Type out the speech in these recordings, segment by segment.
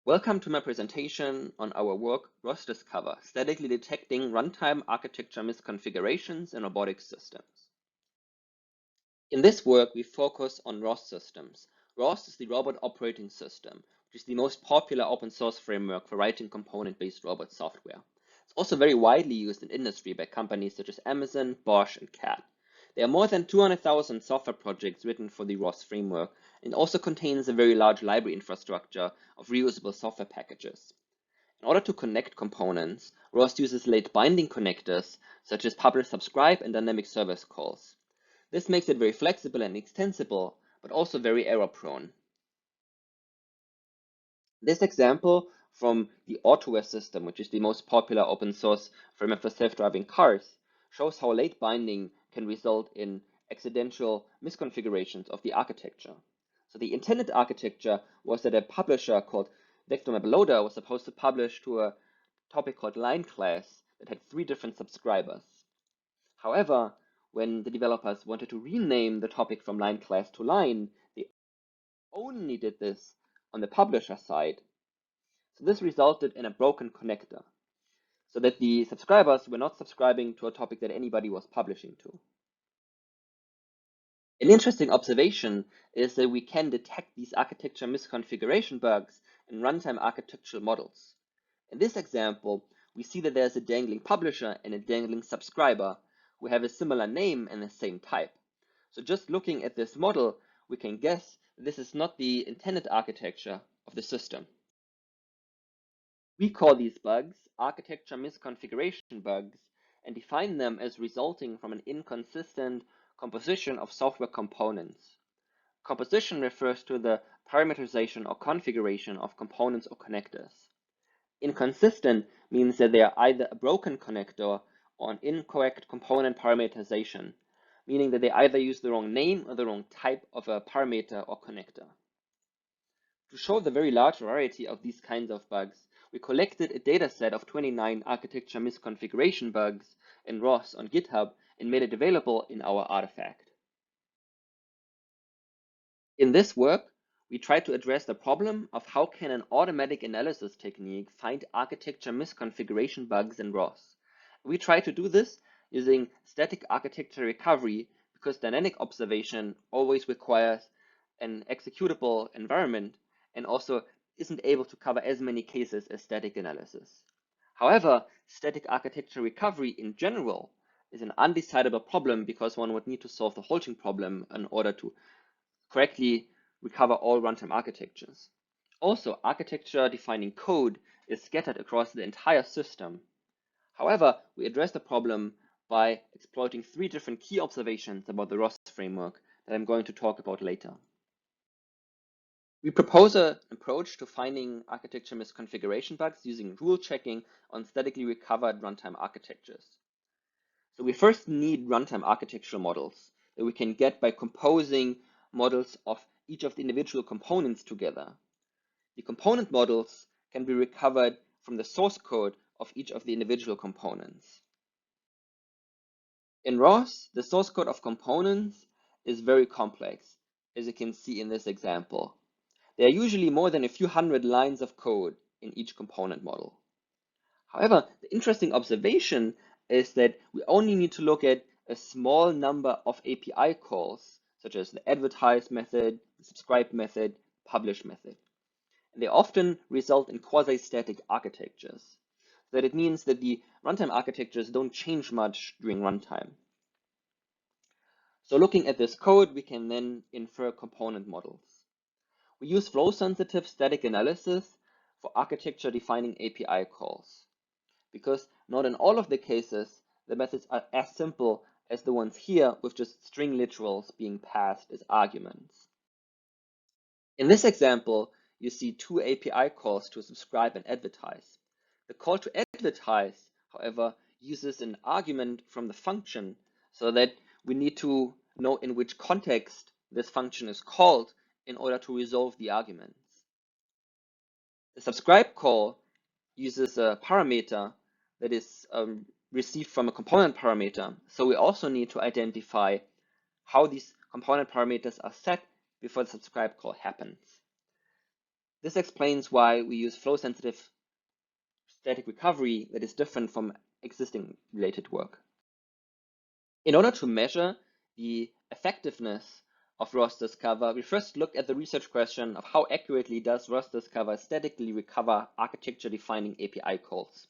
Welcome to my presentation on our work ROSDiscover, statically detecting runtime architecture misconfigurations in robotics systems. In this work, we focus on ROS systems. ROS is the Robot Operating System, which is the most popular open source framework for writing component-based robot software. It's also very widely used in industry by companies such as Amazon, Bosch, and CAT. There are more than 200,000 software projects written for the ROS framework, and also contains a very large library infrastructure of reusable software packages. In order to connect components, ROS uses late binding connectors such as publish subscribe and dynamic service calls. This makes it very flexible and extensible, but also very error prone. This example from the AutoWare system, which is the most popular open source framework for self-driving cars, shows how late binding can result in accidental misconfigurations of the architecture. So the intended architecture was that a publisher called Vector Map Loader was supposed to publish to a topic called line class that had 3 different subscribers. However, when the developers wanted to rename the topic from line class to line, they only did this on the publisher side. So this resulted in a broken connector, so that the subscribers were not subscribing to a topic that anybody was publishing to. An interesting observation is that we can detect these architecture misconfiguration bugs in runtime architectural models. In this example, we see that there's a dangling publisher and a dangling subscriber who have a similar name and the same type. So just looking at this model, we can guess that this is not the intended architecture of the system. We call these bugs architecture misconfiguration bugs and define them as resulting from an inconsistent composition of software components. Composition refers to the parameterization or configuration of components or connectors. Inconsistent means that they are either a broken connector or an incorrect component parameterization, meaning that they either use the wrong name or the wrong type of a parameter or connector. To show the very large variety of these kinds of bugs, we collected a dataset of 29 architecture misconfiguration bugs in ROS on GitHub and made it available in our artifact. In this work, we try to address the problem of how can an automatic analysis technique find architecture misconfiguration bugs in ROS. We try to do this using static architecture recovery because dynamic observation always requires an executable environment and also isn't able to cover as many cases as static analysis. However, static architecture recovery in general is an undecidable problem because one would need to solve the halting problem in order to correctly recover all runtime architectures. Also, architecture defining code is scattered across the entire system. However, we address the problem by exploiting 3 different key observations about the ROS framework that I'm going to talk about later. We propose an approach to finding architecture misconfiguration bugs using rule checking on statically recovered runtime architectures. So we first need runtime architectural models that we can get by composing models of each of the individual components together. The component models can be recovered from the source code of each of the individual components. In ROS, the source code of components is very complex, as you can see in this example. There are usually more than a few hundred lines of code in each component model. However, the interesting observation is that we only need to look at a small number of API calls, such as the advertise method, the subscribe method, publish method. And they often result in quasi-static architectures. So that it means that the runtime architectures don't change much during runtime. So looking at this code, we can then infer component models. We use flow-sensitive static analysis for architecture-defining API calls, because not in all of the cases the methods are as simple as the ones here with just string literals being passed as arguments. In this example, you see 2 API calls to subscribe and advertise. The call to advertise, however, uses an argument from the function so that we need to know in which context this function is called in order to resolve the arguments. The subscribe call uses a parameter that is received from a component parameter, so we also need to identify how these component parameters are set before the subscribe call happens. This explains why we use flow-sensitive static recovery that is different from existing related work. In order to measure the effectiveness of ROSDiscover, we first looked at the research question of how accurately does ROSDiscover statically recover architecture-defining API calls.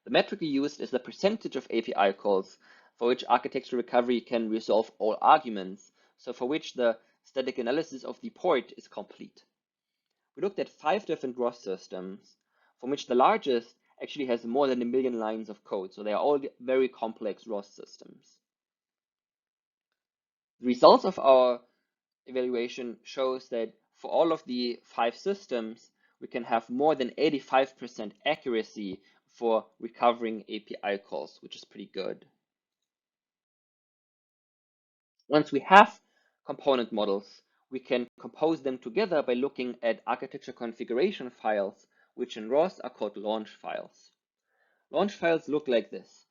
The metric we used is the percentage of API calls for which architecture recovery can resolve all arguments, so for which the static analysis of the port is complete. We looked at 5 different ROS systems, from which the largest actually has more than 1 million lines of code, so they are all very complex ROS systems. The results of our evaluation shows that for all of the 5 systems, we can have more than 85% accuracy for recovering API calls, which is pretty good. Once we have component models, we can compose them together by looking at architecture configuration files, which in ROS are called launch files. Launch files look like this.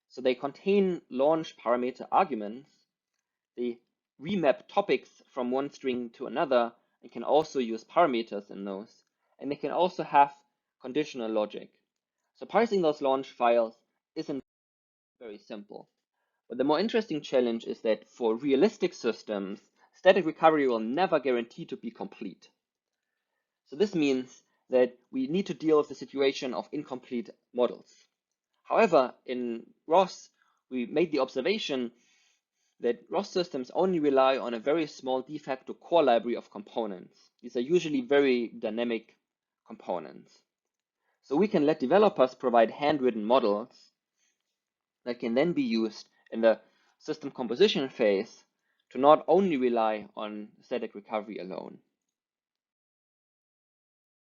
So they contain launch parameter arguments. They remap topics from one string to another and can also use parameters in those. And they can also have conditional logic. So parsing those launch files isn't very simple. But the more interesting challenge is that for realistic systems, static recovery will never guarantee to be complete. So this means that we need to deal with the situation of incomplete models. However, in ROS, we made the observation that ROS systems only rely on a very small de facto core library of components. These are usually very dynamic components. So we can let developers provide handwritten models that can then be used in the system composition phase to not only rely on static recovery alone.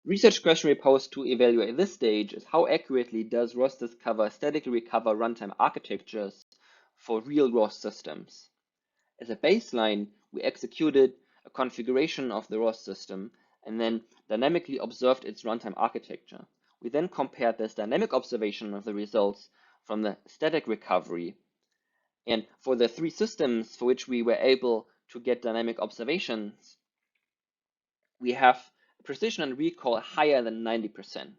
Research question we posed to evaluate this stage is how accurately does ROSDiscover statically recover runtime architectures for real ROS systems. As a baseline, we executed a configuration of the ROS system and then dynamically observed its runtime architecture. We then compared this dynamic observation of the results from the static recovery. And for the 3 systems for which we were able to get dynamic observations, we have precision and recall higher than 90%.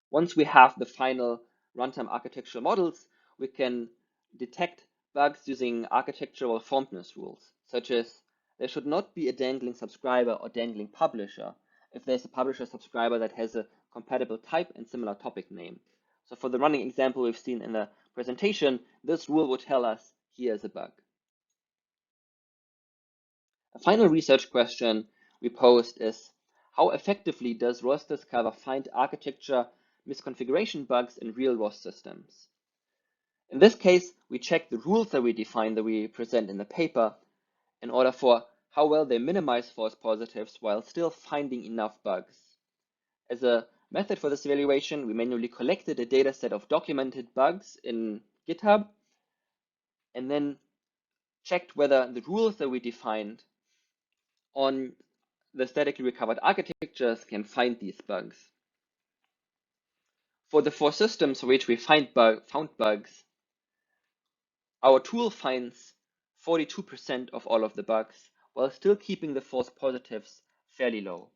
Once we have the final runtime architectural models, we can detect bugs using architectural fondness rules, such as there should not be a dangling subscriber or dangling publisher if there's a publisher subscriber that has a compatible type and similar topic name. So for the running example we've seen in the presentation, this rule would tell us here's a bug. A final research question we posed is, how effectively does ROSDiscover find architecture misconfiguration bugs in real ROS systems? In this case, we check the rules that we define that we present in the paper in order for how well they minimize false positives while still finding enough bugs. As a method for this evaluation, we manually collected a data set of documented bugs in GitHub and then checked whether the rules that we defined on the statically recovered architectures can find these bugs. For the 4 systems for which we found bugs, our tool finds 42% of all of the bugs, while still keeping the false positives fairly low.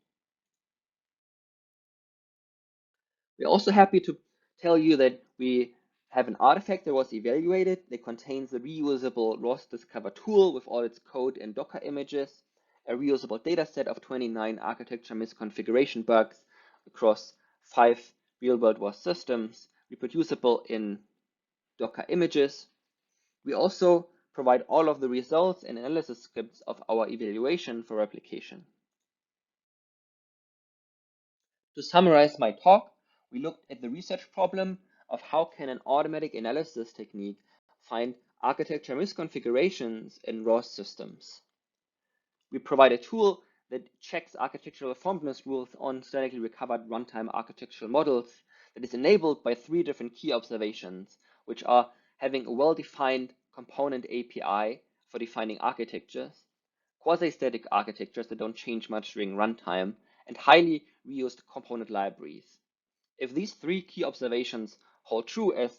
We're also happy to tell you that we have an artifact that was evaluated that contains the reusable ROSDiscover tool with all its code and Docker images, a reusable dataset of 29 architecture misconfiguration bugs across 5 real-world ROS systems, reproducible in Docker images. We also provide all of the results and analysis scripts of our evaluation for replication. To summarize my talk, we looked at the research problem of how can an automatic analysis technique find architecture misconfigurations in ROS systems. We provide a tool that checks architectural fondness rules on statically recovered runtime architectural models that is enabled by 3 different key observations, which are having a well-defined component API for defining architectures, quasi-static architectures that don't change much during runtime, and highly reused component libraries. If these 3 key observations hold true, as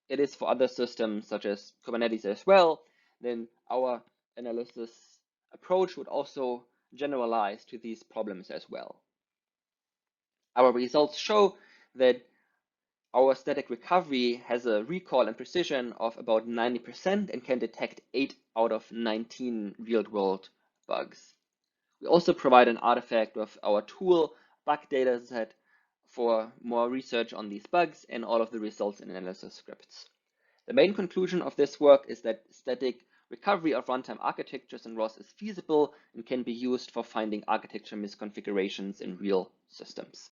it is for other systems such as Kubernetes as well, then our analysis approach would also generalize to these problems as well. Our results show that our static recovery has a recall and precision of about 90% and can detect 8 out of 19 real-world bugs. We also provide an artifact of our tool bug dataset for more research on these bugs and all of the results and analysis scripts. The main conclusion of this work is that static recovery of runtime architectures in ROS is feasible and can be used for finding architecture misconfigurations in real systems.